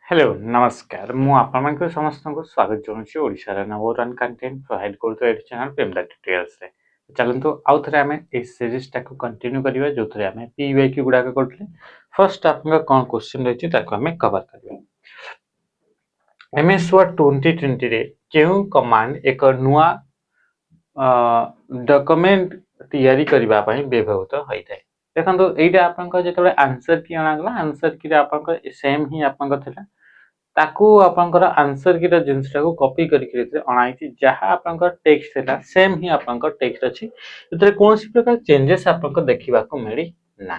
Hello नमस्कार मु आपण समस्त को स्वागत जनाऊँ ओडिशार नंबर वन कंटेंट प्रोवाइड कर चैनल पेमदा ट्यूटोरियल्स रे चलतु आउ थे आम सीरीज टाक कंटिन्यू करवा जो थे आम पीवाईक्यू गुड़ाक करते फर्स्ट आप कौन क्वेश्चन रही आम कवर करवा एमएस वर्ड 2020 रे क्यों कमांड एक नुआ डॉक्यूमेंट तैयारी करबा पई व्यवहृत होता है देखो यहाँ आप जो आंसर की अणागला आंसर की आप सेम ही आप ताकू आपनकर आंसर की जिनसा को कॉपी करके अणाई जहाँ आपनकर टेक्स्ट था सेम ही आपनकर टेक्स्ट अच्छी इतने कौन प्रकार चेंजेस आपको देखा मिली ना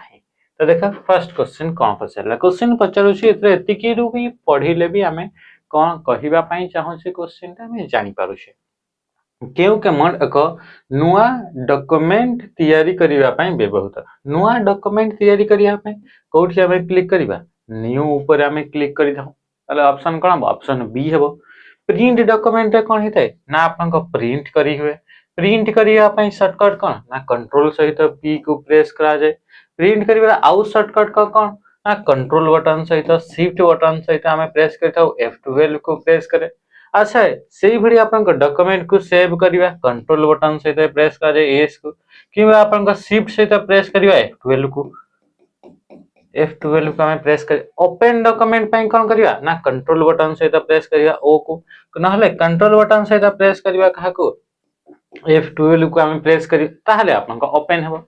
तो देखा फर्स्ट क्वेश्चन कौन पचारा क्वेश्चन पचारूँ भी पढ़ले भी आम कौन कहवाई चाहूँचे क्वेश्चन आम जापारे क्यों कमांड एक नुआ डॉक्यूमेंट तैयारी करने व्यवहृत नुआ डॉक्यूमेंट तैयारी करने कौटी आम क्लिक करवा न्यू ऊपर आम क्लिक कर ऑप्शन कौन हम ऑप्शन बी हे प्रिंट डॉक्यूमेंट कौन होता है ना आपको प्रिंट करी हुए प्रिंट करने सर्टकट कौन ना कंट्रोल सहित पी को प्रेस करा जाए प्रिंट कर आउ सर्टकट कौन ना कंट्रोल बटन सहित शिफ्ट बटन सहित आम प्रेस कर F12 को प्रेस करे अच्छा से भाई आप डॉक्यूमेंट को सेव करवा कंट्रोल बटन सहित प्रेस कर एस को कि आप शिफ्ट सहित प्रेस करवा F12 को F12 को हमें प्रेस कर ओपन डॉक्यूमेंट पे कौन करवा ना कंट्रोल बटन सहित प्रेस करवा ओ को नहले कंट्रोल बटन सहित प्रेस करवा कहा को F12 को हमें प्रेस करी ताहले आपनका ओपन हेबो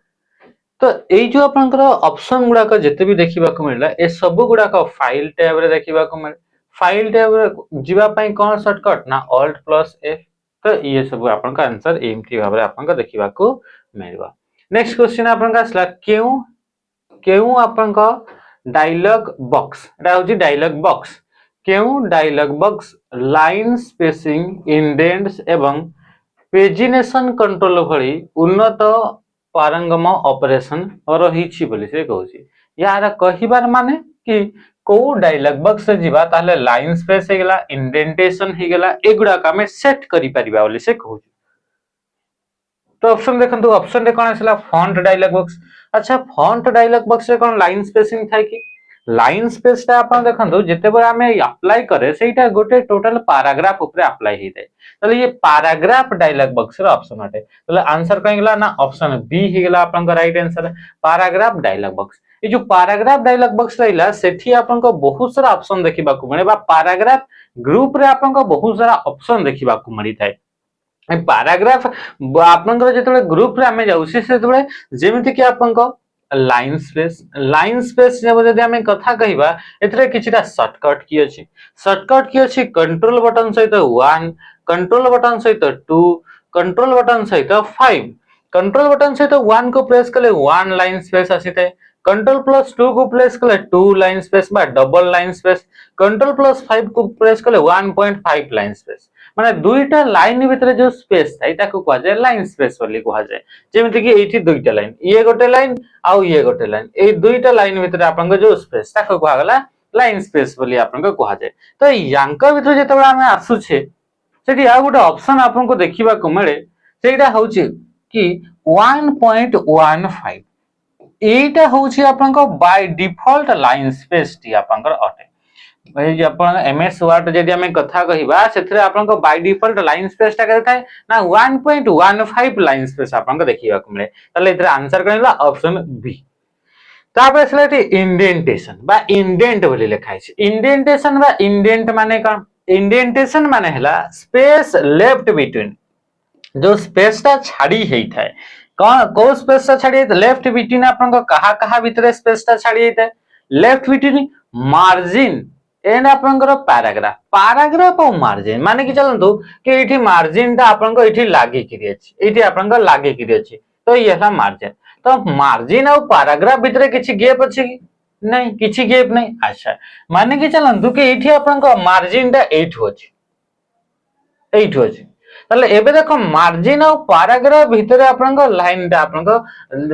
तो एई जो आपनकर ऑप्शन गुडा को जते भी देखिबा को मिलला ए सब गुडा को फाइल टैब रे देखिबा को मिल फाइल टैब रे जीवा पई कोन शॉर्टकट ना Alt प्लस F तो ये सब आपनका आंसर एमटी भाबरे आपनका देखिबा को मिलबा नेक्स्ट क्वेश्चन आपनका असला क्यों क्यों आपनका डायलॉग बॉक्स एटा होची डायलॉग बॉक्स क्यों dialog box line spacing indents एवं पेजिनेशन कंट्रोल भली उन्नत पारंगम ऑपरेशन रही बोली से कहूची यार कहिबार माने कि को डायलॉग बॉक्स से जीवा ताले लाइन स्पेस हे गेला इंडेंटेशन हे गेला एगुडा का में सेट करि परिबा बोली से कहूची तो ऑप्शन देखंतु ऑप्शन रे कोन आसला फॉन्ट डायलॉग बॉक्स अच्छा फॉन्ट डायलॉग बॉक्स रे कोन लाइन स्पेसिंग थाय कि लाइन स्पेस ता आपण देखंतु जते बार हमें अप्लाई करे सेटा गोटे टोटल पैराग्राफ ऊपर अप्लाई हे जाय तले ये पैराग्राफ डायलॉग बॉक्स रे ऑप्शन हटे तले आंसर कहीं गेला ना ऑप्शन बी हे गेला आपण का right answer paragraph dialog box ये जो पैराग्राफ डायलॉग बॉक्स रहिला सेठी आपण को बहुत सारा ऑप्शन देखिबा को मिले बा पैराग्राफ ग्रुप रे आपण को बहुत सारा ऑप्शन देखिबा को मिली थाय पैराग्राफ आपनकर जेतले ग्रुप रे हमें जाउ से सेतले जेमिति कि आपनको लाइन स्पेस जब जदि हमें कथा कहिबा एतरे किछिटा शॉर्टकट की अछि कंट्रोल बटन सहित 1 कंट्रोल बटन सहित 2 कंट्रोल बटन सहित 5 कंट्रोल बटन सहित 1 को प्रेस कले 1 लाइन स्पेस आसीते कंट्रोल प्लस 2 को प्रेस कले 2 लाइन स्पेस बा double line space control plus 5 को प्रेस कले 1.5 लाइन स्पेस माने दुईटा लाइन भितर जो स्पेस था एटा को कहा जाय लाइन स्पेस बोली कहा जाय जेमिति कि एठी दुईटा लाइन ये गोटे लाइन आउ ये गोटे लाइन ए दुईटा लाइन भितर आपन जो स्पेस ताको कहा गला लाइन स्पेस बोली आपन को कहा जाय तो यांका भितर जेतबे हमें आसु छे सेठी आ गोटे ऑप्शन आपन को देखिबा को मिले सेटा होची कि 1.15 एटा होची आपन को by default line space T आपन को अटे भाई अपन एमएस वर्ड जदि हमें कथा कहिबा सेथरे आपन को बाय डिफॉल्ट लाइन स्पेस ता केते थाए ना 1.15 लाइन स्पेस आपन को देखिबा को मिले तले इधर आंसर कहिला ऑप्शन बी तापर सेलेटी इंडेंटेशन बा इंडेंट बोली लिखा है इंडेंटेशन बा इंडेंट माने का इंडेंटेशन माने हला स्पेस लेफ्ट बिटवीन जो स्पेस ता छाड़ी हेई थाए कौन को स्पेस ता छाड़ी लेफ्ट बिटवीन आपन को कहा भीतर स्पेस ता छाड़ी हेई थाए लेफ्ट बिटवीन मार्जिन एंड आपनकर पैराग्राफ और मार्जिन माने कि चलंतु कि एठी मार्जिन ता आपनको एठी लागे किरि अछि एठी आपनको लागे किरि अछि तो ये हला मार्जिन तो मार्जिन और पैराग्राफ भीतर किछि गैप अछि कि नहीं किछि गैप नहीं अच्छा माने कि चलंतु कि एठी आपनको मार्जिन ता एठो अछि ताले एबे देखो मार्जिन और पैराग्राफ भीतर आपनको लाइन ता आपनको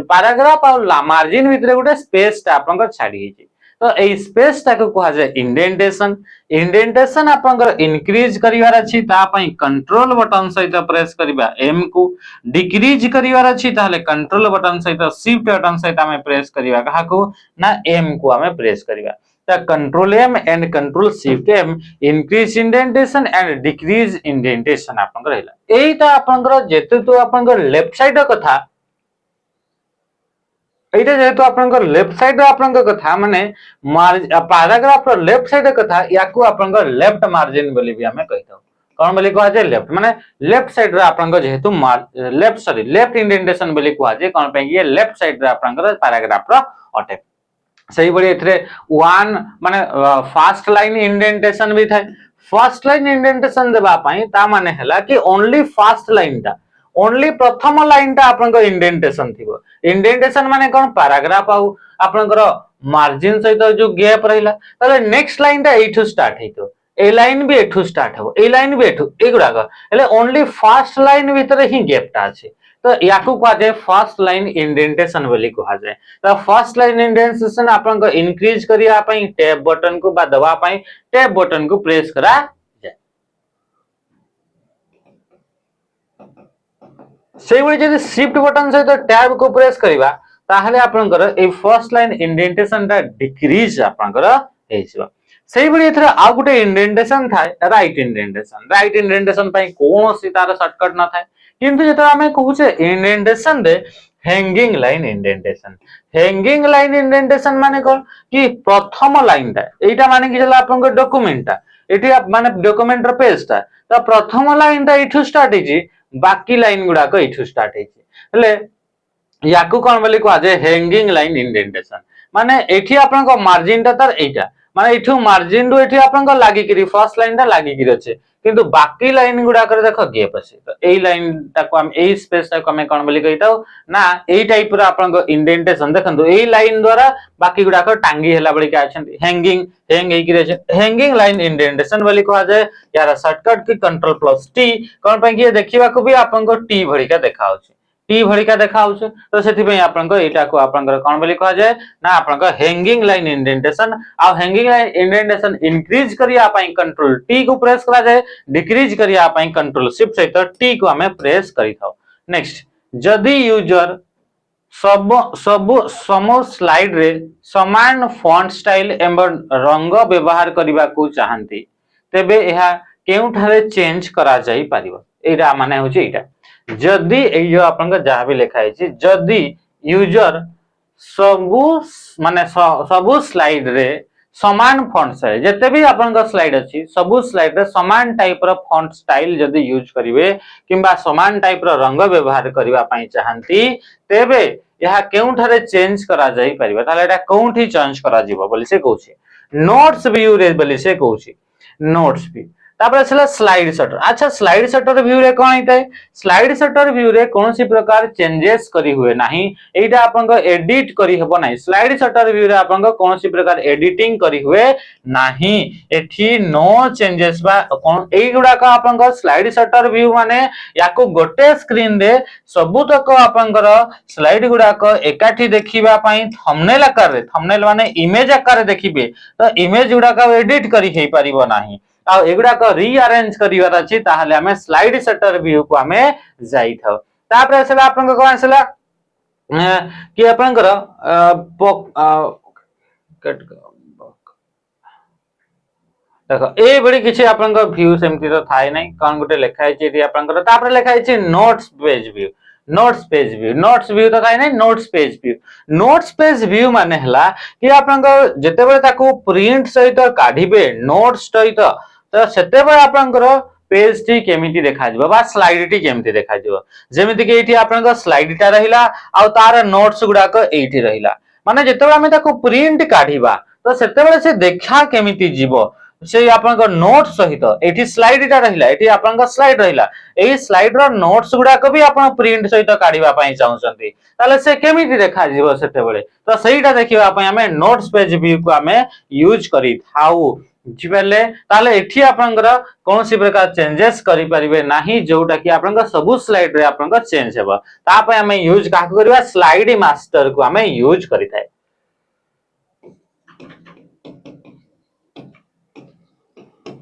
पैराग्राफ और मार्जिन भीतर गोटे स्पेस ता आपनको छाडी हेछि तो ए स्पेस ताको कहा जाय इंडेंटेशन आपनकर इंक्रीज करिवार अछि ता पई कंट्रोल बटन सहित प्रेस करिबा एम को डिक्रीज करिवार अछि ताले कंट्रोल बटन सहित शिफ्ट बटन सहित हमें प्रेस करिबा कहा को ना एम को हमें प्रेस करिबा the control M and control shift M increase indentation and decrease indentation आपन रहला एटा आपन जेते तो आपन लेफ्ट साइड कथा एटा जेतु आपन लेफ्ट साइड आपन कथा माने पैराग्राफ रो लेफ्ट साइड कथा याकू आपन लेफ्ट मार्जिन बोली भी हमें कहता कौन बोली कहा जाए लेफ्ट माने लेफ्ट साइड रे आपन जेतु लेफ्ट इंडेंटेशन बोली कहा जाए कौन पे ये लेफ्ट साइड रे आपन पैराग्राफ रो अटे सही बड़ी एथरे वन माने फर्स्ट लाइन इंडेंटेशन भी थाए फर्स्ट लाइन इंडेंटेशन देबा पई ता माने हला कि ओनली फर्स्ट लाइन ता ओनली प्रथम लाइन ता आपन इंडेंटेशन थिबो इंडेंटेशन माने कोन पैराग्राफ आउ आपन मार्जिन सहित जो गैप रहिला तले नेक्स्ट लाइन ता एठू स्टार्ट हेतो ए लाइन भी एठू स्टार्ट हो ए लाइन भी एठू एगुडा हेले ओनली फर्स्ट लाइन भीतर ही गैप ता अछि तो याकू कहा जाए फर्स्ट लाइन इंडेंटेशन बोली कहा जाए तो फर्स्ट लाइन इंडेंटेशन आपन को इंक्रीज करिया पई टैब बटन को बा दबा पई टैब बटन को प्रेस करा जाए सेही बड़ी जदी शिफ्ट बटन से तो टैब को प्रेस करिवा ताहले आपन कर ए फर्स्ट लाइन इंडेंटेशन ता डिक्रीज आपन कर हेसिबा सेही बड़ी एथरा आ गुटे इंडेंटेशन थाए राइट इंडेंटेशन पई कोनोसी तार शॉर्टकट न थाए किंतु जेता हमें कहूचे इंडेंटेशन दे हैंगिंग लाइन इंडेंटेशन माने कोन कि प्रथम लाइन ता एटा माने कि जला आपन डॉक्यूमेंट ता एठी माने डॉक्यूमेंट रो पेज ता तो प्रथम लाइन ता इठू स्टार्ट हेची बाकी लाइन गुडा को इठू स्टार्ट हेची हले याकू कोन बोली कहा जाय हैंगिंग लाइन इंडेंटेशन माने एठी आपन को मार्जिन ता तार एटा माने इठू मार्जिन रो एठी आपन को लागि करी फर्स्ट लाइन ता लागि करी अछि किंतु बाकी लाइन गुडा करे देखो गैप अछि तो एई लाइन ता को हम एई स्पेस ता को हम कोन बोली कहिताउ ना एई टाइप रो आपन को इंडेंटेशन देखंतु एई लाइन द्वारा बाकी गुडा को टांगी हेला बळी का अछि हैंग एई करी अछि हैंगिंग लाइन इंडेंटेशन बोली कहा जाय यार शॉर्टकट की कंट्रोल प्लस टी कोन पे कि देखिबा को भी आपन को टी भरी का देखाउछि टी भरिका देखाउछ तो सेथि पे आपन को एटा को आपन कोन बोली कहा जाय ना आपन को हैंगिंग लाइन इंडेंटेशन आ हैंगिंग लाइन इंडेंटेशन इंक्रीज करिया पई कंट्रोल टी को प्रेस करा जाय डिक्रीज करिया पई कंट्रोल शिफ्ट सहित टी को हमें प्रेस करि थाओ नेक्स्ट जदी यूजर सब सम स्लाइड रे समान फॉन्ट स्टाइल एवं रंग व्यवहार करिबा को चाहंती तेबे एहा केउठारे चेंज करा जाई पारिबो एटा माने होची एटा जदी एयो आपन का जहां भी लिखा है जदी यूजर सबु माने सबु स्लाइड रे समान फॉन्ट स्टाइल जते भी आपन का स्लाइड अछि सबु स्लाइड रे समान टाइप रो फॉन्ट स्टाइल जदी यूज करिवे किबा समान टाइप रो रंग व्यवहार करिवा पई चाहंती तेबे यहा केउठारे चेंज करा जाई परिबा ताले एटा कोउठी चेंज करा जीवो बोली से कहूची नोट्स व्यू रे बोली से कहूची नोट्स व्यू तापर छला स्लाइड शटर अच्छा स्लाइड शटर व्यू रे कोन हिताय स्लाइड शटर व्यू रे कोनोसी प्रकार चेंजेस करी हुए नाही एटा आपन को एडिट करी हबो नाही स्लाइड शटर व्यू रे आपन को कोनोसी प्रकार एडिटिंग करी हुए नाही एठी नो चेंजेस बा कोन एई गुडा का आपन को स्लाइड शटर व्यू माने याको गोटे स्क्रीन रे सबु तक आपन को स्लाइड गुडा को एकाठी देखिबा पई थंबनेल माने इमेज आकार देखिबे तो इमेज गुडा का एडिट करी हे परिबो नाही आ एगुडा को रीअरेंज करिवार अछि ताहाले हमें स्लाइड शटर व्यू को हमें जाई थाओ तापर सेला आपन को कोन सेला कि आपन कर कट देखो ए बड़ी किछि आपन को व्यू सेमति तो थाय नै कोन गुटे लेखा है जे आपन को तापर लेखा है नोट्स व्यू तो थाय नै नोट्स पेज व्यू माने हला कि आपन को जते बेले ताको प्रिंट सहित काढिबे नोट्स सहित तो सेते बेले आपन को पेज टी केमिति देखा जिवो बा स्लाइड टी केमिति देखा जिवो जेमिति कि एठी आपन को स्लाइड टा रहिला आ तार नोट्स गुडा को एठी रहिला माने जते बेले हमें ताको प्रिंट काढिबा तो सेते बेले से देखा केमिति जिवो से आपन को नोट सहित एठी स्लाइड टा रहिला एठी आपन को स्लाइड रहिला एई स्लाइड रो नोट्स गुडा को भी आपन प्रिंट सहित काढिबा पई चाहउछंती ताले से केमिति देखा जिवो सेते बेले तो सेहीटा देखिबा पई हमें नोट्स पेज व्यू को हमें यूज करी थाउ जिबेले ताले एठी आपनकर कोनोसी प्रकार चेंजेस करि परिबे नाही जोटा कि आपनका सब स्लाइड रे आपनका चेंज हेबा ता पय हमें यूज का करबा स्लाइड मास्टर को हमें यूज करि थाए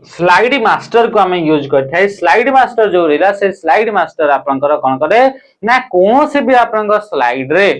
स्लाइड मास्टर को हमें यूज करते हैं स्लाइड मास्टर जो रहिला से स्लाइड मास्टर आपनकर कोन करे ना कोनोसी भी आपनका स्लाइड रे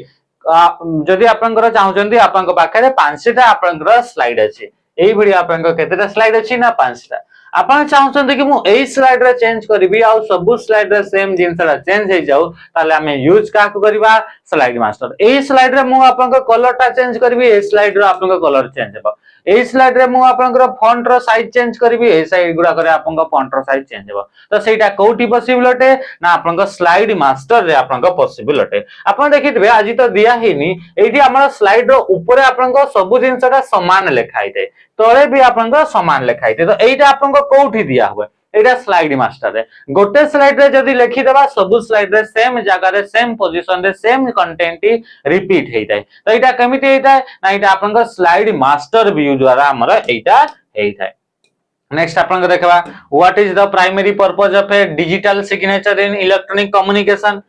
जदि आपनकर चाहुचंदी आपनक पाखरे 5टा आपनकर स्लाइड अछि एई भिडियो आपनक केतेटा स्लाइड अछि ना 5टा आपण चाहुचंदी कि मु एई स्लाइड रे चेंज करबी आ सब स्लाइड रे सेम जिनसरा चेंज हे जाऊ ताले हमें यूज का करबा स्लाइड मास्टर एई स्लाइड रे मु आपनक कलर टा चेंज करबी एई स्लाइड रे आपनक कलर चेंज हेबो एई स्लाइड रे मु आपनकर फॉन्ट रो साइज चेंज करबी एई साइड गुडा करे आपनक फॉन्ट रो साइज चेंज हेबो तो सेटा कोठी पॉसिबल अटे ना आपनक स्लाइड मास्टर रे आपनक पॉसिबल अटे आपण देखितबे आज तो दिया हिनी एठी हमर स्लाइड रो ऊपर आपनक सब जिनसरा समान लिखाई दे तळे भी आपनक समान लिखाई दे तो एटा आपनक कोठी दिया हुए एटा स्लाइड मास्टर रे गोटे स्लाइड रे जदी लिखि देबा सब स्लाइड रे सेम जगह रे सेम पोजीशन रे सेम कंटेंट रिपीट हेई जाय तो एटा केमिति हेई जाय ना एटा आपनक स्लाइड मास्टर व्यू द्वारा हमर एटा हेई जाय नेक्स्ट आपन देखबा what is the primary purpose of A digital signature in electronic communication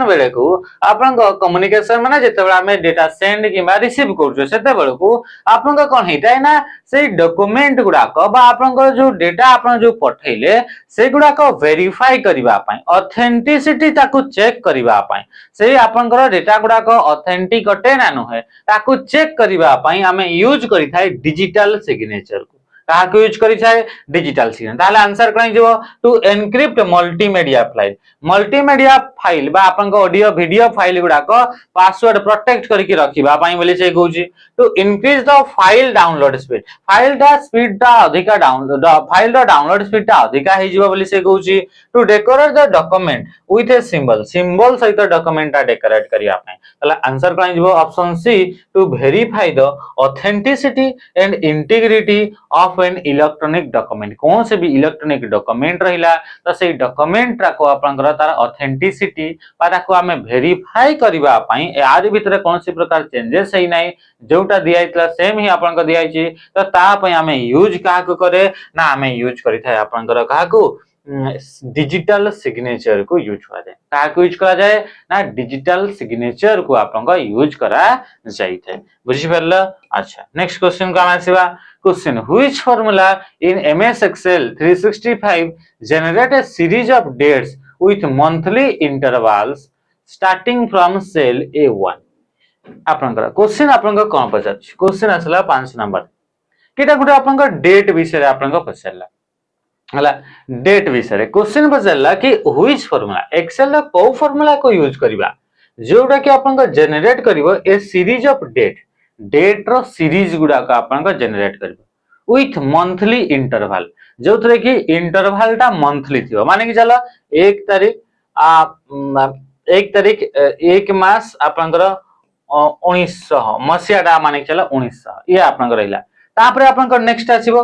बेले को आपन कम्युनिकेशन माने जेते बेला हमें डेटा सेंड किबा रिसीव करजो सेते बेले को आपन कोन हेता है ना से डॉक्यूमेंट गुडा को बा आपन जो डेटा आपन जो पठैले से गुडा को वेरीफाई करबा पई ऑथेंटिसिटी ताकू चेक करबा पई से आपन डेटा गुडा को ऑथेंटिक अटे ना नहे ताकू चेक करबा पई हमें यूज करि थाई डिजिटल सिग्नेचर को काहा यूज करि छाय डिजिटल सिग्नेचर ताले आंसर करै जेबो टू एनक्रिप्ट मल्टीमीडिया फाइल बा आपन को ऑडियो वीडियो फाइल गुडा को पासवर्ड प्रोटेक्ट करके रखिबा पई बोले से कहूची to increase the file download speed file टा अधिका download file the download speed टा अधिका हे जिवो बोले से कहूची to decorate the document with a symbol सहित डॉक्यूमेंट टा डेकोरेट करिया पई ताले आंसर करै जेबो option C to verify the authenticity and integrity of an electronic document कौन से भी इलेक्ट्रॉनिक डॉक्यूमेंट रहिला तो से डॉक्यूमेंट रा को आपनकर तार ऑथेंटिसिटी बा ताको हमें वेरीफाई करबा पई यार भीतर कौन सी प्रकार चेंजेस है नै जोटा दिया इतला सेम ही आपन को दिया छि तो ता पई हमें यूज का को करे ना हमें यूज करि थाय आपनकर का को डिजिटल सिग्नेचर को यूज करा जाए का को यूज करा जाए ना डिजिटल सिग्नेचर को आपन को यूज करा जाई थे बुझि परला अच्छा नेक्स्ट क्वेश्चन का आसीबा question which formula in MS Excel 365 generate a series of dates with monthly intervals starting from cell A1 आपनकर क्वेश्चन आपनकर कोन पचार क्वेश्चन असला 5 नंबर केटा गुटे आपनकर डेट विषय आपनकर पचारला हला डेट विषय क्वेश्चन पचारला कि व्हिच फार्मूला एक्सेल ला को फार्मूला को यूज करबा जोटा कि आपनकर जनरेट करबो ए सीरीज ऑफ डेट रो सीरीज गुडा का आपनकर जनरेट करबो with monthly interval जो थरे कि इंटरवल टा मंथली थियो माने कि चला 1 तारीख 1 मास आपनकर 1900 मसिया टा माने कि चला 1900 ये आपनकर रहिला तापरे आपनकर नेक्स्ट आसीबो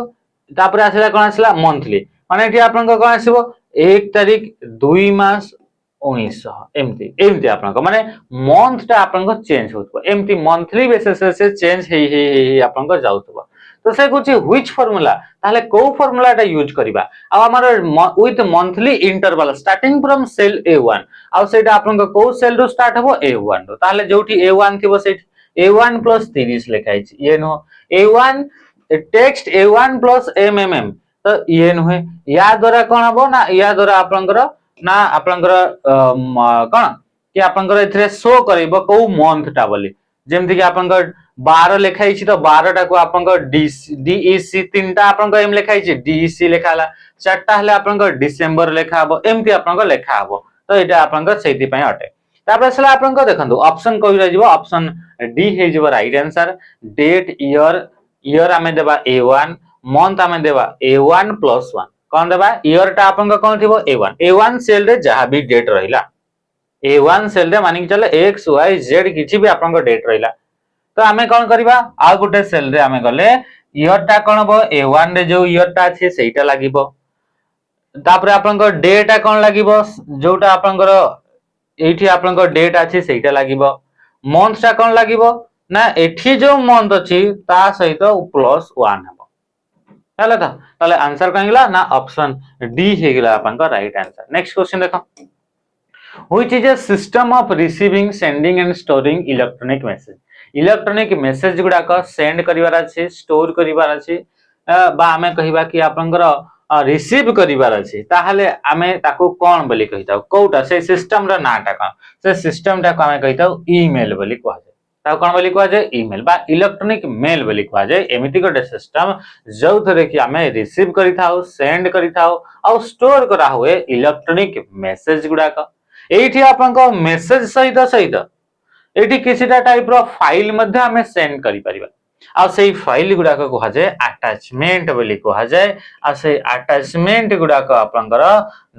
तापरे आसीला कोन आसीला मंथली माने कि आपनकर कोन आसीबो 1 तारीख 2 मास 1900 एमती आपनकर माने मंथ टा आपनकर चेंज होतबो एमती मंथली बेसिस से चेंज हे आपनकर जाउतबो तो से कुछ व्हिच फार्मूला ताले को फार्मूला टा यूज करबा आ हमर with monthly interval starting from cell A1 आ सेटा आपन को सेल रो स्टार्ट हबो A1 रो ताले जोठी A1 थिबो से A1 + 30 लिखाइ छी ये no A1 text A1 + MMM तो ये नो है या द्वारा कोन हबो ना या द्वारा आपनकर कोन कि आपनकर इथरे शो करबो को मंथ टा बोली जेमति कि आपनकर 12 लिखाइ छी तो 12 टा को आपनकर DEC 3 टा आपनकर एम लिखाइ छी DEC लेखाला 4 टा हले आपनकर डिसेंबर लेखा हबो एमति आपनकर लेखा हबो तो एटा आपनकर सेति पय अटे तापर सला आपनकर देखंतु ऑप्शन कोइ रह जिवो ऑप्शन डी हे जिवो राइट आंसर डेट ईयर हमें देबा A1 मंथ हमें देबा A1 + 1 कोन देबा ईयर टा आपनकर कोन थिबो A1 सेल रे जहां भी डेट रहिला A1 सेल रे मानि कि चले x y z किछि भी आपनकर डेट रहिला तो हमें कौन करिबा आ गुटे सेल रे हमें गले ईयर टा कोन हबो A1 रे जो ईयर टा अछि सेटा लागिबो तापर आपनकर डेट टा कोन लागिबो जोटा आपनकर एठी आपनकर डेट अछि सेटा लागिबो मंथ टा कोन लागिबो ना एठी जो मंथ अछि ता सहित +1 हबो हला था ताले आंसर कोन गेला ना ऑप्शन डी हे गेला आपनकर राइट आंसर नेक्स्ट क्वेश्चन देखो which is a system of receiving sending and storing electronic message गुडा को सेंड करिवार अछि स्टोर करिवार अछि बा हमें कहिबा कि आपनकर रिसीव करिवार अछि ताहाले आमे ताको कोन बोली कहिताउ कोउटा से सिस्टम रा नाटा कोन से सिस्टम टा को आमे कहिताउ ईमेल बोली कहै ताको कोन बोली कहै ईमेल बा इलेक्ट्रॉनिक मेल बोली कहै एमिति गोटे सिस्टम जो थरे कि आमे रिसीव करिथाउ सेंड करिथाउ आ स्टोर करा हुए इलेक्ट्रॉनिक मेसेज गुडा का एठी आपन को मेसेज सहित सहित एठी किसिटा टाइप रो फाइल मध्ये आमे सेंड करि परिबा आ से फाइल गुडा को कहा जाय अटैचमेंट बोली कहा जाय आ से अटैचमेंट गुडा को आपनकर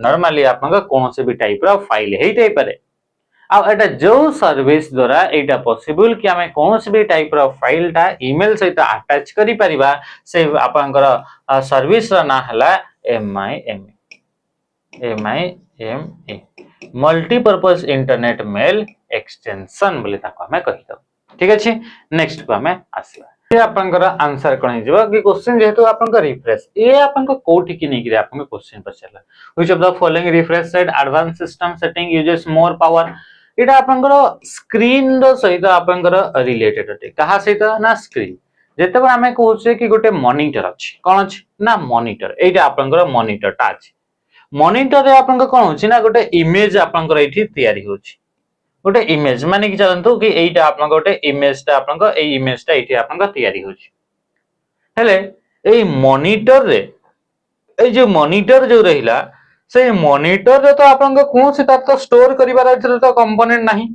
नॉर्मली आपनकर कोनोसे भी टाइप रो फाइल हेइ तै पारे आ एटा जो सर्विस द्वारा एटा पॉसिबल कि हमें कोनोसे भी टाइप रो फाइल टा ईमेल सहित अटैच करि परिबा से आपनकर सर्विस रा ना हला MIME multipurpose internet mail extension बोली ताको हमें कहितो ठीक अछि नेक्स्ट को हमें आसीबा ये आपनकर आंसर कोन हिजबा कि क्वेश्चन जेहेतु आपनकर रिफ्रेश ये आपनकर कोठी कि नै कि आपन क्वेश्चन पछला which of the following refresh set advance system setting uses more power एटा आपनकर स्क्रीन रो सहित आपनकर रिलेटेड अटे कहा सहित ना स्क्रीन जेते पर हमें कहउछे कि गोटे मॉनिटर अछि कोन अछि ना मॉनिटर एटा आपनकर मॉनिटर टा अछि मॉनिटर रे आपनकर कोन होछि ना गोटे इमेज आपनकर एठी तयारी होछि गोटे इमेज माने कि जानतो कि एटा आपन गोटे इमेज टा आपन को ए इमेज टा एठी आपन को तयारी होछि हेले ए मॉनिटर रे ए जे मॉनिटर जो रहिला से मॉनिटर रे तो आपन को कोन से तार तो स्टोर करिवार तो कंपोनेंट नाही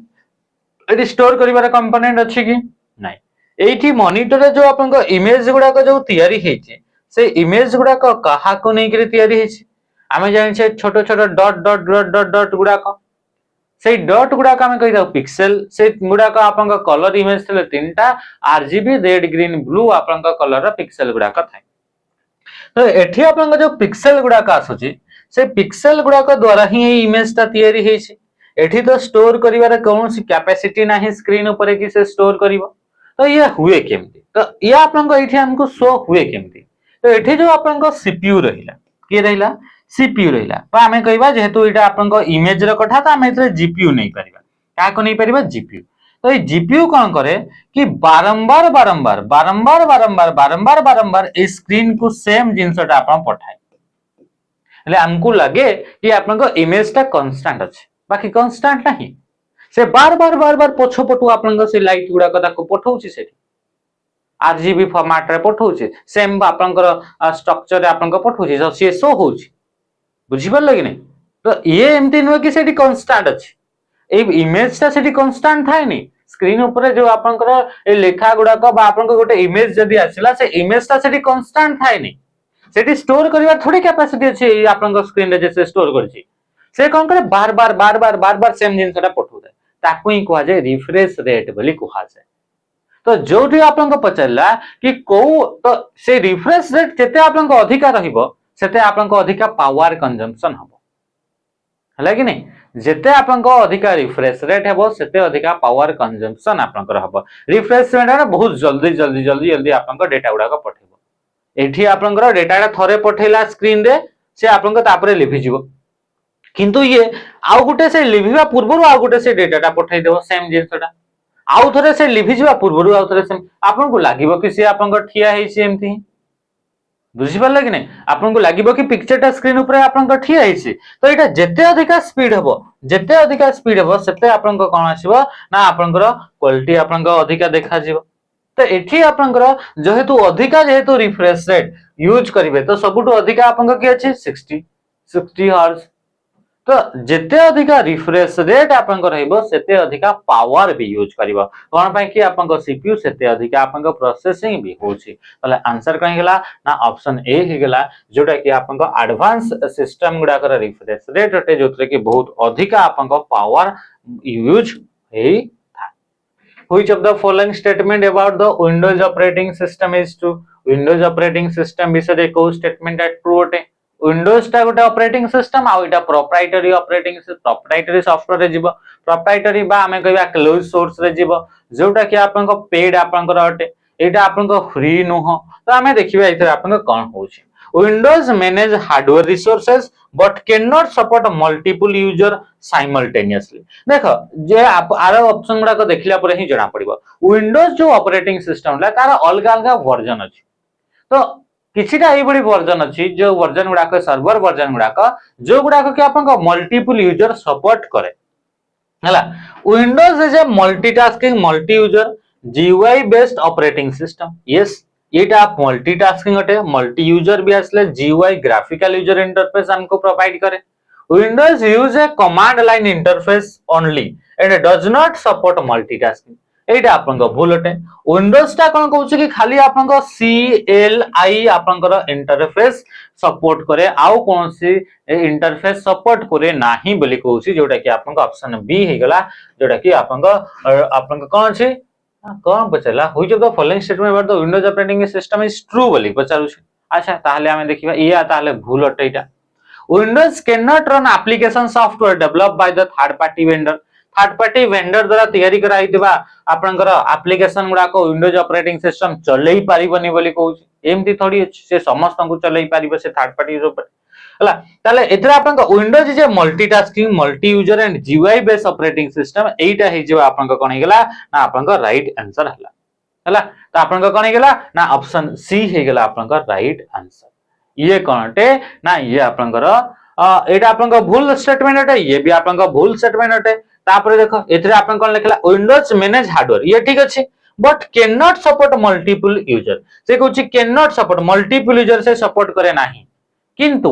एठी स्टोर करिवार कंपोनेंट अछि कि नाही एठी मॉनिटर रे जो आपन को इमेज गुडा को जो तयारी हेछि से इमेज गुडा को कहा को नै कि तयारी हेछि आमे जानि छै छोटो छोटो dot dot dot dot dot गुडा को से डॉट गुडा का कहि दाउ पिक्सेल से गुडा का आपन का कलर इमेज थले तीनटा आरजीबी रेड ग्रीन ब्लू आपन का कलर रा पिक्सेल गुडा का थाय तो एठी आपन का जो पिक्सेल गुडा का आसुची से पिक्सेल गुडा का द्वारा ही ए इमेज ता तयारी हेछि एठी तो स्टोर करिवार कोनोसी कैपेसिटी नाही स्क्रीन ऊपर कि से स्टोर करिवो तो ये हुए केमती तो ये आपन को एठी हमको शो हुए केमती तो एठी जो आपन को सीपीयू रहिला के रहिला सीपीयू रहिला तो आमे कहबा जेहेतु एटा आपन को इमेज रो कथा तो आमे एथरे जीपीयू नै परिबा का को नै परिबा जीपीयू तो ये जीपीयू कोन करे कि बारंबार बारंबार बारंबार बारंबार बारंबार बारंबार ए स्क्रीन को सेम जिंसटा आपन पठाए ले हमको लगे कि आपन को इमेज टा कांस्टेंट अछि बाकी कांस्टेंट नाही से बार बार बार बार पोछो पटु आपन को से लाइट गुडा को ताको पठौछि सेठी आरजीबी फॉर्मेट रे पठौछि सेम आपन को स्ट्रक्चर रे आपन को पठौछि जो से शो होछि बुझी परले कि नै तो ये एमती नो कि सेठी कांस्टेंट अछि ए इमेज ता सेठी कांस्टेंट थाय नै स्क्रीन ऊपर जो आपन को ए लेखा गुडा को बा आपन को गोटे इमेज जदी आसिला से इमेज ता सेठी कांस्टेंट थाय नै सेठी स्टोर करिवार थोड़ी कैपेसिटी अछि आपन को स्क्रीन रे जे स्टोर करछि से कोन करे बार बार बार बार बार बार सेम जिंसटा पठौ दे ताकू ही कहा जाय रिफ्रेश रेट बोली कहा जाय तो जोठी आपन को पचरला कि को तो से रिफ्रेश रेट जेते आपन को अधिका रहिबो सेते आपन को अधिका पावर कंजम्पशन हबो हला कि नै जेते आपन को अधिका रिफ्रेश रेट हेबो सेते अधिका पावर कंजम्पशन आपन को हबो रिफ्रेश रेट ना बहुत जल्दी जल्दी जल्दी जल्दी आपन को डेटा गुडा को पठेबो एठी आपन को डेटा टा थरे पठेला स्क्रीन रे से आपन को तापरे लिभि जिवो किंतु ये आउ गुटे से लिभिबा पूर्वरु आउ गुटे से डेटा टा पठै देबो सेम जिंसटा आउ थरे से लिभि जिबा पूर्वरु आउ थरे सेम आपन को लागिबो कि से आपन को ठिया हेछि एमथि बुझी परले कि नै आपन को लागिबो कि पिक्चर टा स्क्रीन ऊपर आपन को ठिया हेछि तो एटा जेते अधिका स्पीड हबो सेते आपन को कोन आसीबो ना आपन को क्वालिटी आपन को अधिका देखा जिवो तो एठी आपन को जेहेतु रिफ्रेश रेट यूज करिवे तो सबुटो अधिका आपन को कि अछि 60 हर्ट्ज तो जेते अधिका रिफ्रेश रेट आपन को रहइबो सेते अधिका पावर भी यूज करिवो कोन पय कि आपन को सीपीयू सेते अधिका आपन को प्रोसेसिंग भी होछि तले आंसर कहि गेला ना ऑप्शन ए हि गेला जोटा कि आपन को एडवांस सिस्टम गुडा कर रिफ्रेश रेट अटे जोतरे कि बहुत अधिका आपन को पावर यूज हेइ था which of the following statement about the Windows operating system is true Windows operating system विषय को स्टेटमेंट एट ट्रू अटे विंडोज टा गोटे ऑपरेटिंग सिस्टम आ इटा प्रोप्राइटरी सॉफ्टवेयर रे जीवो प्रोप्राइटरी बा हमें कहबा क्लोज सोर्स रे जीवो जोटा कि आपन को पेड आपन को अटे एटा आपन को फ्री नुह तो हमें देखिबा इथरे आपन को कोन होछि Windows manage hardware resources but can not support multiple user simultaneously देखो जे आप आरो ऑप्शन गुडा को देखिला पर ही जणा पड़िबो विंडोज जो ऑपरेटिंग सिस्टम ला तार अलग अलग वर्जन अछि तो किछिटा एई बडी वर्जन अछि जो वर्जन गुडाक सर्वर वर्जन गुडाक जो गुडाक कि आपन मल्टीपल यूजर सपोर्ट करे हला। Windows is a multitasking multi user GUI based operating system. Yes Etah multitasking अटे, मल्टी यूजर भी आसले जीयूआई ग्राफिकल यूजर इंटरफेस हमको प्रोवाइड करे। Windows use A command line interface only and does not support multitasking. एटा आपन भूल अटे। Windows टा कोन कहउछ कि खाली आपन सीएलआई आपन इंटरफेस सपोर्ट करे आउ कोन सी इंटरफेस सपोर्ट करे नाही बोली कहउछ, जोटा कि आपन ऑप्शन बी हे गला, जोटा कि आपन कोन अछि कौन पचला which of the following statement about the Windows operating system is true बोली पचारुछ। अच्छा ताहले हमें देखिबा या ताहले भूल अटे एटा। Windows can not run application software developed by the third party vendor. Third party vendor द्वारा तैयारी करा हितबा आपनकर एप्लीकेशन गुडा को विंडोज ऑपरेटिंग सिस्टम चलई पारिबनी बोली कहउछ। एमती थोड़ी से समस्त को चलई पारिबो से थर्ड पार्टी ऊपर हला। ताले एतरा आपन Windows is a multitasking multi user and GUI based operating system. एटा हे जे आपन कोन हेगला ना आपन राइट आंसर हला हला। तो आपन कोन हेगला ना ऑप्शन सी हे गेला आपन राइट आंसर। ये कोनटे ना ये आपन एटा आपन भूल स्टेटमेंट अटे, ये भी आपन भूल स्टेटमेंट अटे। तापर देखो एतरे आपन कोन लिखला विंडोज मैनेज हार्डवेयर, ये ठीक अछि but can not support multiple user. से कहउछ can not support multiple user से सपोर्ट करे नाही, किंतु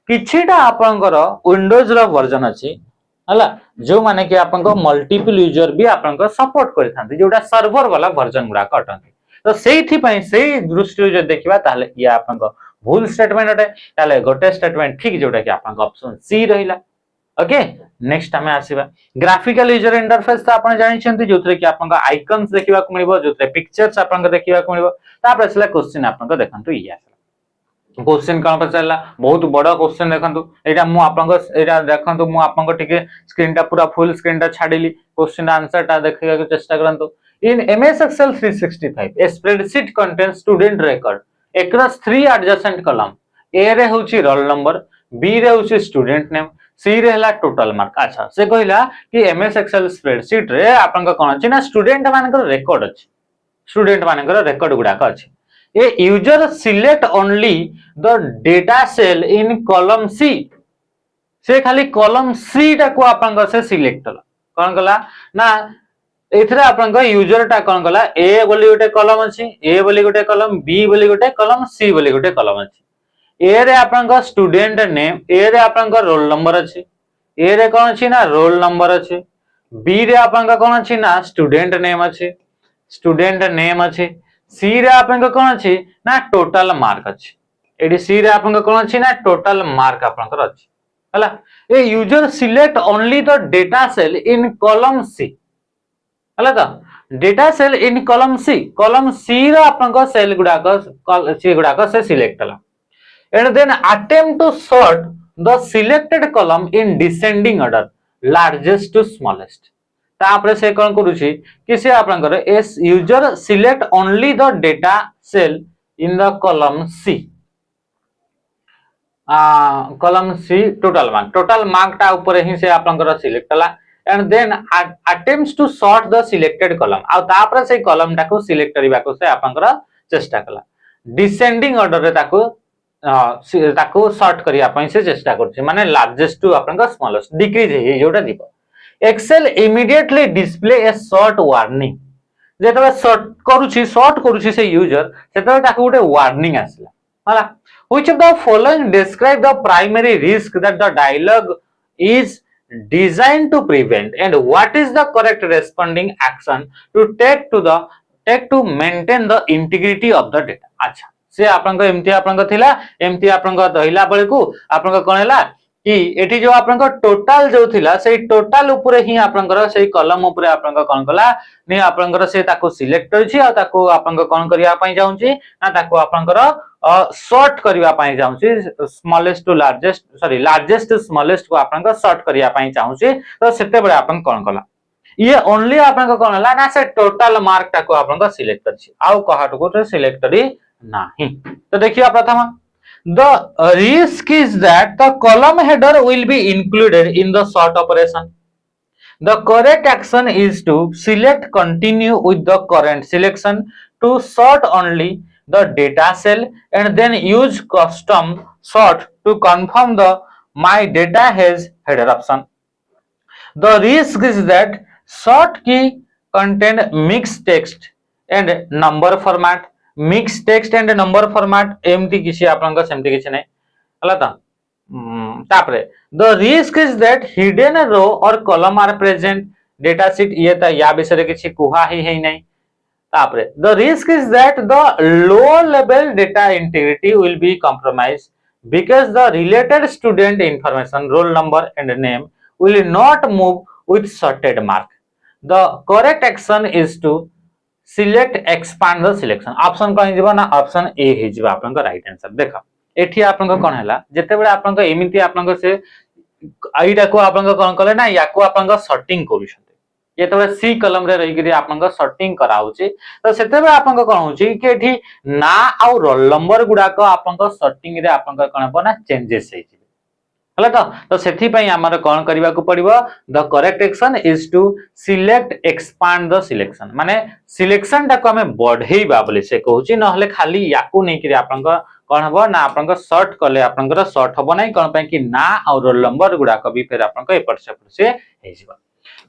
किछिटा आपनकर विंडोज रो वर्जन अछि हला जो माने कि आपन मल्टीपल यूजर भी आपन सपोर्ट करथांती, जोटा सर्वर वाला वर्जन गुडा कटंती। तो सेही पई सेही दृष्टि जो देखिबा ताले ये आपन भूल स्टेटमेंट अटे। ताले गोटे स्टेटमेंट ठीक जोटा कि आपन ऑप्शन सी रहिला। ओके नेक्स्ट हमें आसीबा ग्राफिकल यूजर इंटरफेस। तो आपन जानि छथि जोतरे कि आपन आइकन्स देखिबा को मिलबो, जोतरे पिक्चर्स आपन देखिबा को मिलबो। तापर असला क्वेश्चन आपन देखंतु ई आसला क्वेश्चन कोन पचारला बहुत बड़ा क्वेश्चन देखंतु। एटा मु आपन एटा देखंतु मु आपन टिके स्क्रीन टा पूरा फुल स्क्रीन टा छाडिली, क्वेश्चन आंसर टा देखिबा को चेष्टा करंतु। In MS Excel 365 a spreadsheet contains student record across 3 adjacent column। ए रे होची रोल नंबर, बी रे होची स्टूडेंट नेम, सी रे हला टोटल मार्क। अच्छा से कहिला कि एमएस एक्सेल स्प्रेडशीट रे आपन कोन अछि ना स्टूडेंट मानकर रिकॉर्ड अछि, स्टूडेंट मानकर रिकॉर्ड गुडा का अछि। A user select only the data cell in column C. से खाली कॉलम सी टा को आपन से सिलेक्ट कला कोन कला ना एथरे आपन यूजर टा कोन कला ए बोली गोटे कॉलम अछि, ए बोली गोटे कॉलम, बी बोली गोटे कॉलम, सी बोली गोटे कॉलम अछि। ए रे आपन स्टूडेंट नेम, ए रे आपन रोल नंबर अछि, ए रे कोन अछि ना रोल नंबर अछि, बी रे आपन कोन अछि ना स्टूडेंट नेम अछि, स्टूडेंट नेम अछि, सी रे आपन कोन अछि ना टोटल मार्क अछि। एडी सी रे आपन कोन अछि ना टोटल मार्क आपन अछि हला। A user select only the data cell in column C हला। तो data cell in column C row आपन सेल गुडा सी गुडा से सिलेक्ट कला and then attempt to sort the selected column in descending order largest to smallest. तापर से कोन करूची कि से आपन as user select only the data cell in the column C, column C total mark टा ऊपर ही से आपन सिलेक्ट कला and then attempts to sort the selected column आ तापर से कॉलम टाको सिलेक्ट करबा को से आपन चेष्टा कला डिसेंडिंग ऑर्डर रे ताको सॉर्ट करिया पई से चेष्टा करछि, माने लार्जेस्ट टू आपन स्मॉलेस्ट डिक्रीज हे जोटा दिबो। Excel immediately display a sort warning. जेतबे शॉर्ट करूछि से यूजर सेतबे ताको गोटे वार्निंग आसला हला। Which of the following describe the primary risk that the dialog is designed to prevent and what is the correct responding action to take to maintain the integrity of the data। अच्छा से आपन एमती आपन थिला एमती आपन दहिला बेले को आपन कोन हैला कि एठी जो आपन टोटल जो थिला से टोटल ऊपर ही आपन से कॉलम ऊपर आपन कोन कला ने आपन से ताको सिलेक्ट करछि आ ताको आपन कोन करिया पई जाउछि ना ताको आपन सॉर्ट करिया पई जाउछि smallest to largest largest to smallest को आपन सॉर्ट करिया पई चाहुछि। तो सेते बेले आपन कोन कला ये ओनली आपन कोन हला ना से टोटल मार्क ताको आपन सिलेक्ट करछि आउ कहाटो को सिलेक्ट करी नाही। तो देखिए प्रथम the risk is that the column header will be included in the sort operation। The correct action is to select continue with the current selection to sort only the data cell and then use custom sort to confirm the my data has header option. The risk is that short key contain mixed text and number format. Mixed text and number format एमती किसी आपनका सेमती किसी नहीं हला ता तापरे the risk is that hidden row or column are present data sheet ये ता या विषय किसी कुहा ही है नहीं तापरे the risk is that the low level data integrity will be compromised because the related student information roll number and name will not move with sorted mark. The correct action is to select expand the selection. Option कौन जीवा ना option A ही जीवा आपन का right answer देखा एठी आपन का कौन हैला जेते बेले आपन का एमिति आपन का से आईटा को आपन का कौन कले ना या को आपन का sorting करू छते जेते सी कलम रे रही करी आपन का sorting कराउची तो सेते बेले आपन का कौन होची कि एठी ना आ रोल नंबर गुडा को आपन का sorting रे आपन का कौन बना चेंजेस है हला तो सेथि पई हमर कोन करबा को पड़िबो the correct action is to select expand the selection माने सिलेक्शन टा को हमें बढ़ेइबा बोले से कहूची न हले खाली याकू नै कि आपन को कोन हबो ना आपन को शॉर्ट करले आपन को शॉर्ट हबो नै कोन पई कि ना और रोल नंबर गुडा को भी फिर आपन को एपट से हे जिबा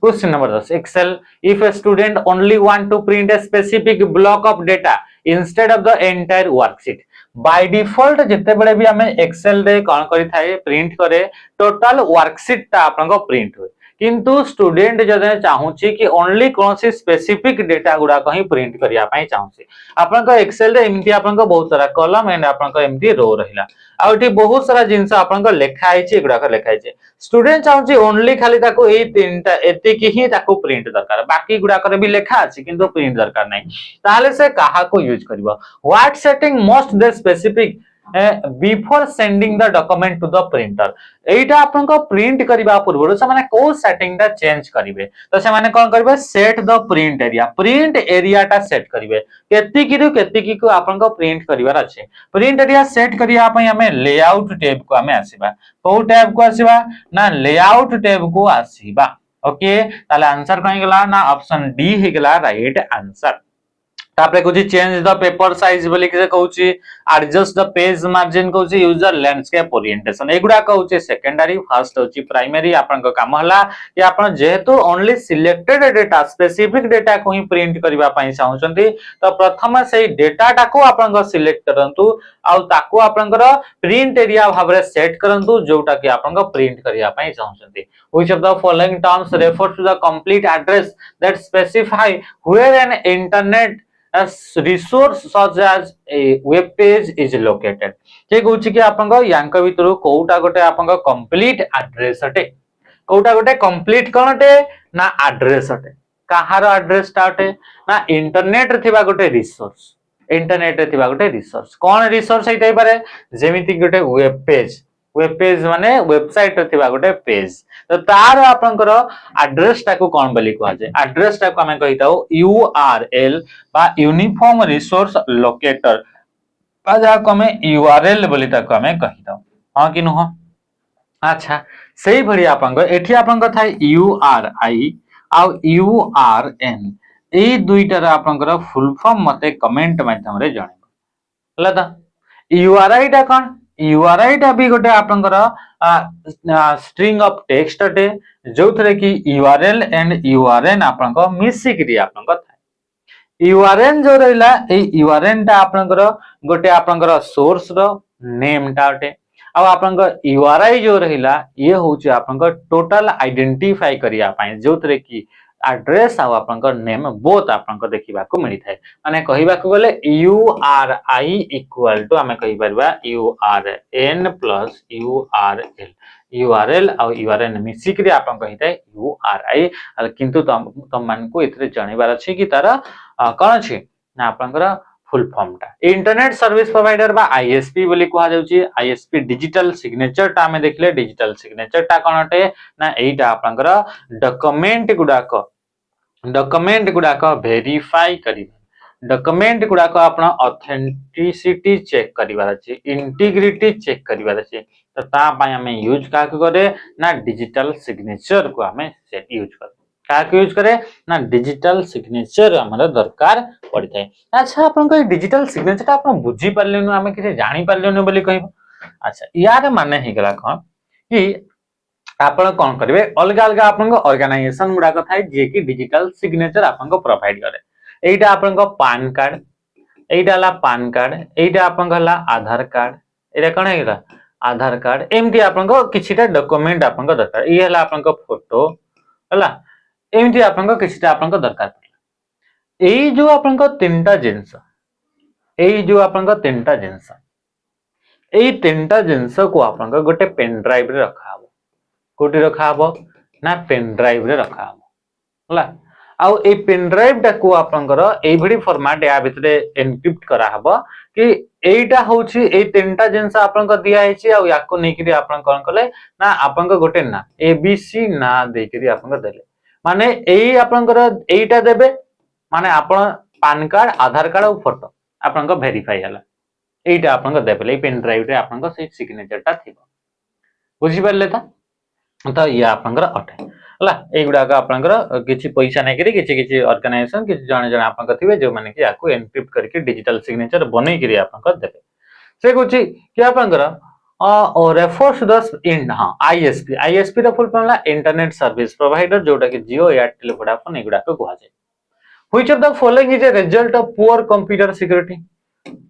question number 10 Excel if a student only want to print a specific block of data instead of the entire worksheet by default जिते बड़े भी हमें एक्सेल रे कौन करी थाए प्रिंट करे टोटल वर्कशीट ता आपन को प्रिंट होय किंतु स्टूडेंट जदे चाहूची कि ओनली कोनसी स्पेसिफिक डेटा गुडा को ही प्रिंट करिया पई चाहूची आपन को एक्सेल रे एमती आपन को बहुत सारा कॉलम एंड आपन को एमती रो रहिला आउटी बहुत सारा जिंस आपन को लेखा आइची गुडा को लेखा आइची स्टूडेंट चाहूची ओनली खाली ताको ए तीनटा एते की ही ताको प्रिंट दरकार बाकी गुडा करे भी लेखा अछि किंतु प्रिंट दरकार नै ताले से कहा को यूज करबो what setting must be specific before sending the document to the printer एटा आपन को प्रिंट करबा पूर्व से माने को सेटिंग दा चेंज करिवे तो से माने कोन करबे सेट द प्रिंट एरिया टा सेट करिवे केति की को आपन को प्रिंट करिवार अछि प्रिंट एरिया सेट करिया पई हमें लेआउट टैब को हमें आसीबा को टैब को आसीबा ना लेआउट टैब को आसीबा ओके ताले आंसर कहि गेला ना ऑप्शन डी हे गेला राइट आंसर तापरे कुछ चेंज द पेपर साइज बोली के कहूची एडजस्ट द पेज मार्जिन कहूची यूजर लैंडस्केप ओरिएंटेशन एगुडा कहूची सेकेंडरी फर्स्ट होची प्राइमरी आपन को काम हला कि आपन जेहेतु only selected data specific data को ही प्रिंट करबा पई चाहउचंती तो प्रथम से डेटा टा को आपन को सिलेक्ट करंतु आ ताको आपन को प्रिंट एरिया भाबरे सेट करंतु जोटा कि आपन को प्रिंट करिया पई चाहउचंती which of the following terms refer to the complete address that specify where an internet as resource such as a web page is located जे कहूची कि आपन को यांक भीतरु कोउटा गोटे आपन को कंप्लीट एड्रेस अटे कोउटा गोटे कंप्लीट कोनटे ना एड्रेस अटे काहार एड्रेस टाटे ना इंटरनेट रे थिबा गोटे रिसोर्स इंटरनेट रे थिबा गोटे रिसोर्स कोन रिसोर्स हेतै पारे जेमिति गोटे वेब पेज माने वेबसाइट रे थिबा गोटे पेज तो तार आपनकर एड्रेस टा को कोन बोली कहै छै एड्रेस टा को हमें कहिताओ यूआरएल बा यूनिफॉर्म रिसोर्स लोकेटर बा जा को हमें यूआरएल बोली ता को हमें कहिताओ हां कि नुह अच्छा सेही भरी आपन को एठी आपन को थाई यूआरआई आ यूआरएन ए दुईटा आपनकर फुल फॉर्म मते कमेंट माध्यम रे जणाइबो हला यूआरआई टा कोन यूआरआई टा भी गोटे आपनकर स्ट्रिंग ऑफ टेक्स्ट अटे जो थरे कि यूआरएल एंड यूआरएन आपनकर मिसी करी आपनकर थाए यूआरएन जो रहला ए यूआरएन टा आपनकर गोटे आपनकर सोर्स रो नेम टा अटे अब आपनकर यूआरआई जो रहला ये होची आपनकर टोटल आइडेंटिफाई करिया पाए जो थरे कि एड्रेस आ आपनकर नेम बोथ आपनकर देखिबा को मिली थाए माने कहिबा को गले यूआरआई इक्वल टू हमें कहि परबा यूआरएन प्लस यूआरएल यूआरएल आ यूआरएन मिसी करी आपन कहिताय यूआरआई किंतु तम मान को इतरे जानिबार अछि कि तारा कोन अछि ना आपनकर फुल फॉर्म टा इंटरनेट सर्विस प्रोवाइडर बा आईएसपी बोली कहा जाउची आईएसपी डिजिटल सिग्नेचर टा में देखले डिजिटल सिग्नेचर टा कोन अटे ना एटा आपनकर डॉक्यूमेंट गुडा को वेरीफाई करी डॉक्यूमेंट गुडा को आपन ऑथेंटिसिटी चेक करिवार अछि इंटीग्रिटी चेक करिवार अछि तो ता पय हमें यूज का करे ना डिजिटल सिग्नेचर को हमें सेट यूज कर क्या यूज करे ना डिजिटल सिग्नेचर हमर दरकार पड़ी थाए। अच्छा आपन डिजिटल सिग्नेचर आपन बुझी पारलेनु आमे किसे जानि पारलेनु बोली कहबो। अच्छा यार माने हे गला कोन कि आपण कौन करेंगे अलग अलग आपन ऑर्गेनाइजेशन गुड़ाक थाए जे कि डिजिटल सिग्नेचर आपन प्रोवाइड करे। एटा आपन पान कार्ड एटा ला पान कार्ड एटा आपन हला आधार कार्ड एटा कोन हेला आधार कार्ड एमटी आपन किछिटा डॉक्यूमेंट आपन दरकार ई हला आपन फोटो हला एमटी आपन किछिटा आपन दरकार एई जो आपन तीनटा जिंस एई जो आपन तीनटा जिंस एई तीनटा जिंस को आपन गोटे पेन ड्राइव रे रखा हबो कोटी रखा हबो ना पेन ड्राइव रे रखा हबो हला आउ ए पेन ड्राइव टा को आपनकर एई भडी फॉर्मेट या भितरे एनक्रिप्ट करा हबो कि एईटा होछि ए तीनटा जिंस आपनकर दिया हेछि आउ याको नेकिरि आपन कोन कले ना आपनकर गोटे ना एबीसी ना देकिरि आपनकर देले माने एई आपनकर एईटा देबे माने आपन पान कार्ड आधार कार्ड और फोटो आपनकर वेरीफाई हला एईटा आपनकर देबे ए पेन ड्राइव रे आपनकर से सिग्नेचर टा थिबो बुझि परले तो ये आपनकर अटे हला एगुडा का आपनकर किछि पैसा नै करी किछि ऑर्गेनाइजेशन किछि जने जने आपनकर थिबे जो माने कि याको एनक्रिप्ट करके डिजिटल सिग्नेचर बनै करी आपनकर देबे से कुछि कि आपनकर रेफर्स द इन हां आईएसपी द फुल फॉर्म ला इंटरनेट सर्विस प्रोवाइडर जोटा कि जियो एयरटेल वोडाफोन एगुडा को कुहा जाय which of the following is a result of poor computer security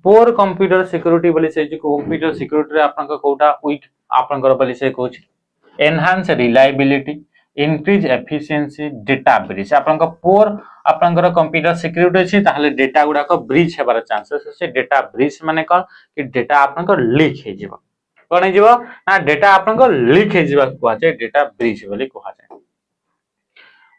poor computer security बोली से कंप्यूटर सिक्योरिटी रे आपनकर कोटा वीक आपनकर बोली से कहूछ enhance reliability increase efficiency data breach आपनकर पुअर आपनकर कंप्यूटर सिक्योरिटी अछि ताहले डेटा गुडा को ब्रीच हेबार चांसेस से डेटा ब्रीच माने कोन कि डेटा आपनकर लीक हे जिवो कोन हे जिवो ना डेटा आपनकर लीक हे जिवो कोहा छै डेटा ब्रीच बोली कोहा छै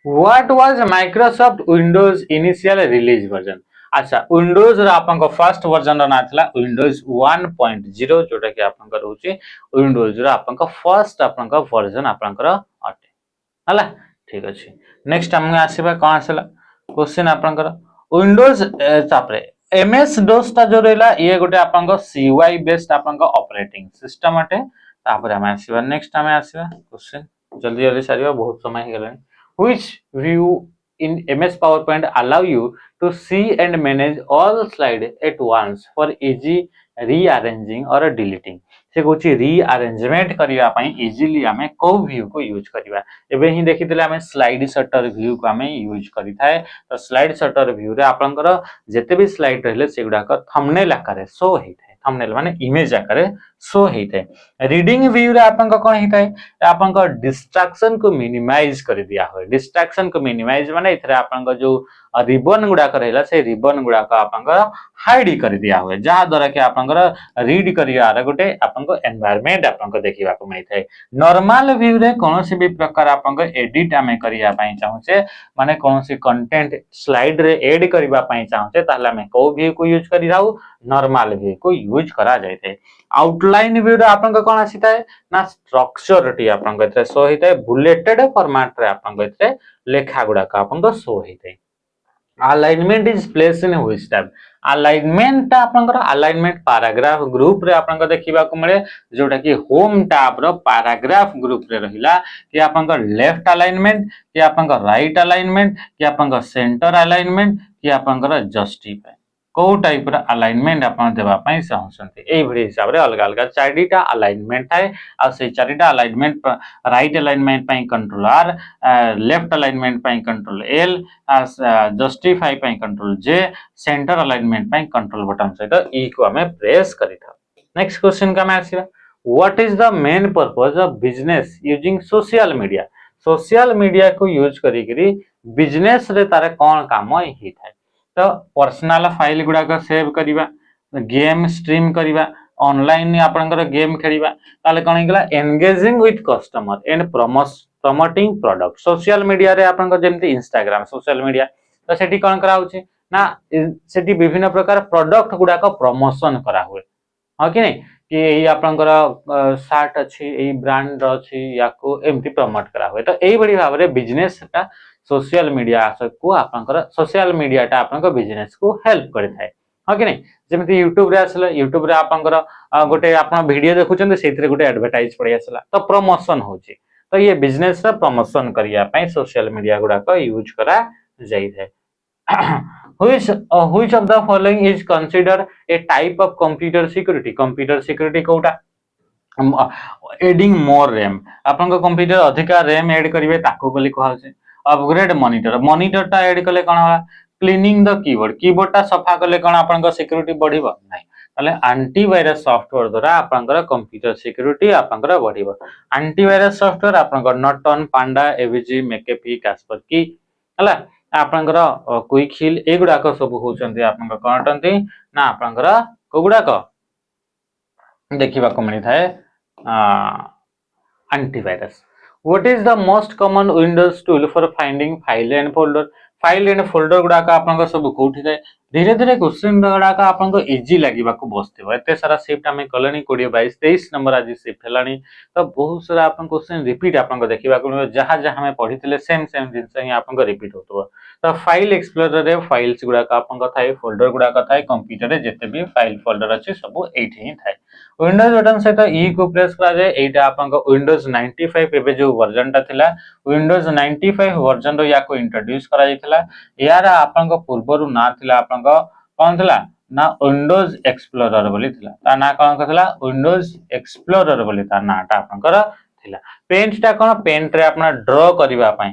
what was Microsoft Windows initial release version अच्छा विंडोज रा आपनकर फर्स्ट वर्जन रा नाथला विंडोज 1.0 जोटा कि आपनकर होची विंडोज रा आपनकर फर्स्ट आपनकर वर्जन आपनकर अटे हला ठीक अछि नेक्स्ट हम आसीबा कोन आसला क्वेश्चन आपनकर विंडोज तापरे एमएस डोस ता जो रहला ये गोटे आपनकर सीयूआई बेस्ड आपनकर ऑपरेटिंग सिस्टम अटे तापरे हम आसीबा नेक्स्ट हम आसीबा क्वेश्चन जल्दी जल्दी सारिबा बहुत समय हे गेला which view in MS PowerPoint allow you to see and manage all slides at once for easy rearranging or deleting से कुछ रीअरेंजमेंट करिया पई इजीली हमें को व्यू को यूज करिवा एबे ही देखितले हमें स्लाइड शटर व्यू को हमें यूज करि थाए तो स्लाइड शटर व्यू रे आपनकर जेते भी स्लाइड रहले सेगुडा का थंबनेल आकारे शो हे थाए थंबनेल माने इमेज आकारे शो हे थाए रीडिंग व्यू रे आपनका कोन हे थाए आपनका डिस्ट्रैक्शन को मिनिमाइज कर दिया हो डिस्ट्रैक्शन को मिनिमाइज माने इथरे आपनका जो रिबन गुडा रहला से रिबन गुडा का आपनका हाइड कर दिया हो जहा द्वारा कि आपनकर रीड करियार गोटे आपनको एनवायरनमेंट आपनको देखिबा को मिल थाए नॉर्मल व्यू रे कोनोसी भी प्रकार आपनको एडिट हमें करिया पई चाहूचे माने कोनोसी कंटेंट स्लाइड रे ऐड करिबा पई चाहूचे ताहले हमें को व्यू को यूज करि राउ नॉर्मल व्यू को यूज करा जाय थाए आउटलाइन व्यू रे आपनको कोन आसी थाए ना स्ट्रक्चर टी आपनको इतरे शो हिते बुलेटेड फॉर्मेट रे आपनको इतरे लेखा गुडा का आपनको शो हिते alignment is place in which tab alignment आपनकर अलाइनमेंट पैराग्राफ ग्रुप रे आपनकर देखिबा को मिले जोटा कि होम टैब रो पैराग्राफ ग्रुप रे रहिला कि आपनकर लेफ्ट अलाइनमेंट कि आपनकर राइट अलाइनमेंट कि आपनकर सेंटर अलाइनमेंट कि आपनकर जस्टिफाई को टाइप रो अलाइनमेंट आपन देबा पई चाहछन्ते एई भरी हिसाब रे अलग अलग चारिटा अलाइनमेंट है आ से चारिटा अलाइनमेंट राइट अलाइनमेंट पई कंट्रोल आर लेफ्ट अलाइनमेंट पई कंट्रोल एल जस्टिफाई पई कंट्रोल जे सेंटर अलाइनमेंट पई कंट्रोल बटन सहित ई को हमें प्रेस करिथा नेक्स्ट क्वेश्चन का मैं आसीबा what is the main purpose of business using social media को यूज करी करी बिजनेस रे तारे कोन काम ही थाए तो पर्सनल फाइल गुडा का सेव करिबा गेम स्ट्रीम करिबा ऑनलाइन आपनकर गेम खेलिबा ताले कोन हिगला engaging with customer and promoting product social media रे आपनकर जेमति इंस्टाग्राम सोशल मीडिया तो सेठी कोन करा होची ना सेठी विभिन्न प्रकार प्रोडक्ट गुडा का प्रमोशन करा हुए हां कि नहीं कि एई आपनकर शार्ट अछि एई ब्रांड अछि याको एमति प्रमोट करा हुए तो एई बडी भाबरे बिजनेस ता सोशल मीडिया को आपनकर सोशल मीडिया ता आपनकर बिजनेस को हेल्प करि थाए हां कि नहीं जेमति YouTube रे आसला YouTube रे आपनकर गोटे आपन वीडियो देखुचंते सेथिरे गोटे एडवर्टाइज पड़ि आसला तो प्रमोशन होची तो ये बिजनेस रा प्रमोशन करिया पई सोशल मीडिया गुडा को यूज करा जाई है। which of the following is considered a type of computer security? Computer security कोटा एडिंग मोर रैम आपन कंप्यूटर अधिका रैम ऐड करिवे ताको बोली कहल छै। अपग्रेड मॉनिटर मॉनिटर टा ऐड कले कोन होला क्लीनिंग द कीबोर्ड कीबोर्ड टा सफा कले कोन आपन सिक्योरिटी बढ़िबो नै ताले एंटीवायरस सॉफ्टवेयर द्वारा आपन कंप्यूटर सिक्योरिटी आपन बढ़िबो। एंटीवायरस सॉफ्टवेयर आपन नॉर्टन पांडा एवीजी मैकेफी कास्परकी हला आपन क्विक हिल एगुडा को सब होचंती आपन कोनटंती ना आपन कोगुडा को देखिबा को मिली थाए antivirus. What is the most common Windows tool for finding file and folder? File and folder गुडा का आपन सब कोठी थाए धीरे धीरे क्वेश्चन गुडा का आपन को इजी लागिबा को बसथिबो एते सारा शिफ्ट हमें कलनी 20 22 23 नंबर आज शिफ्ट हलानी तो बहुत सारा आपन क्वेश्चन रिपीट आपन को देखिबा को जहां जहां हमें पढिथिले सेम सेम जिंस ही आपन को रिपीट होतबो। तो फाइल एक्सप्लोरर रे फाइल्स गुडा का आपन को थाए फोल्डर गुडा का थाए कंप्यूटर रे जते भी फाइल फोल्डर अछि सब एठी ही थाए। विंडोज बटन से तो ई को प्रेस करा जाए एटा आपन को विंडोज 95 एबे जो वर्जन टा थिला विंडोज 95 वर्जन रो या को इंट्रोड्यूस करा जायतिला यार आपन को पूर्वरु ना थिला आपन को कोन थिला ना विंडोज एक्सप्लोरर बोली थिला ता ना कोन थिला विंडोज एक्सप्लोरर बोली ता नाटा आपन को थिला। पेंट टा कोन पेंट रे आपन ड्रॉ करिवा पई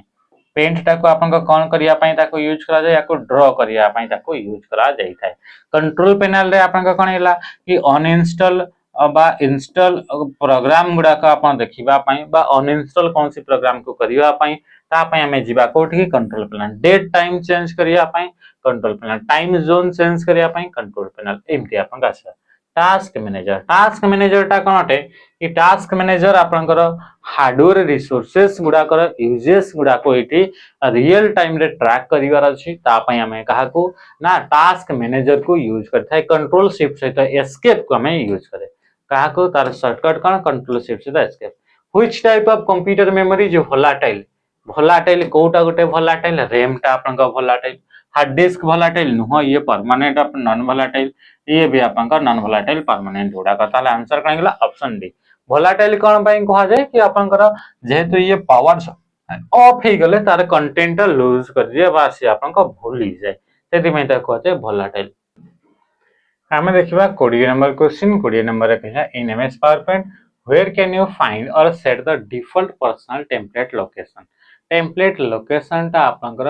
पेंट टा को आपन को कोन करिया पई ताको यूज करा जाय या को ड्रॉ करिया पई ताको यूज करा जाय थाए। कंट्रोल पैनल रे आपन को कोन हैला कि अनइंस्टॉल बा इंस्टॉल प्रोग्राम गुडा का आपन देखिबा पई बा अनइंस्टॉल कोन सी प्रोग्राम को करिया पई ता पई हमें जिबा कोठी control panel date time change करिया पई control panel time zone change करिया पई कंट्रोल पैनल एमती आपन का आछा। टास्क मैनेजर टा कोनटे कि टास्क मैनेजर आपन हार्डवेयर रिसोर्सेस गुडा यूजेस गुडा को एठी रियल टाइम रे ट्रैक करिवार अछि ता पई हमें कहा को ना टास्क मैनेजर को यूज करथाय कंट्रोल शिफ्ट सहित एस्केप को हमें यूज करे कहा को तार शॉर्टकट कोन कंट्रोल शिफ्ट सहित escape. Which type of computer memory जो volatile कोटा गोटे volatile रैम टा आपन का volatile हार्ड डिस्क volatile नुह ये परमानेंट अपन नॉन volatile ये भी आपन का नॉन volatile परमानेंट जोड़ा का ताले आंसर कण गेला ऑप्शन डी। volatile कोन पई कहा जाय कि आपन जेहेतु ये पावर ऑफ हे गले तार कंटेंट लूज कर दिए बा से आपन को भूल ही जाय सेति में ता कह जाय volatile। हमें देखिबा 20 नंबर क्वेश्चन 20 नंबर रे कहला in MS PowerPoint where can you find or set the default personal template location? Template location ता आपनकर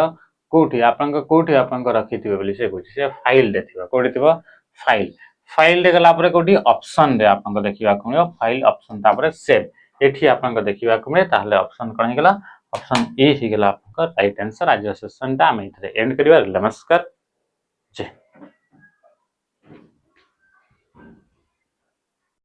कोठी आपनकर रखिथिबे बोली से कोठी से फाइल देथिबा कोठी थिबा फाइल देखला परे कोठी ऑप्शन रे आपनकर देखिबा को फाइल ऑप्शन तापरे सेव एठी आपनकर देखिबा को मिले ताहले ऑप्शन कोन हे गेला ऑप्शन ए हे गेला आपनकर राइट आंसर आज सेशन ता हम इथरे एंड करिबा। नमस्कार।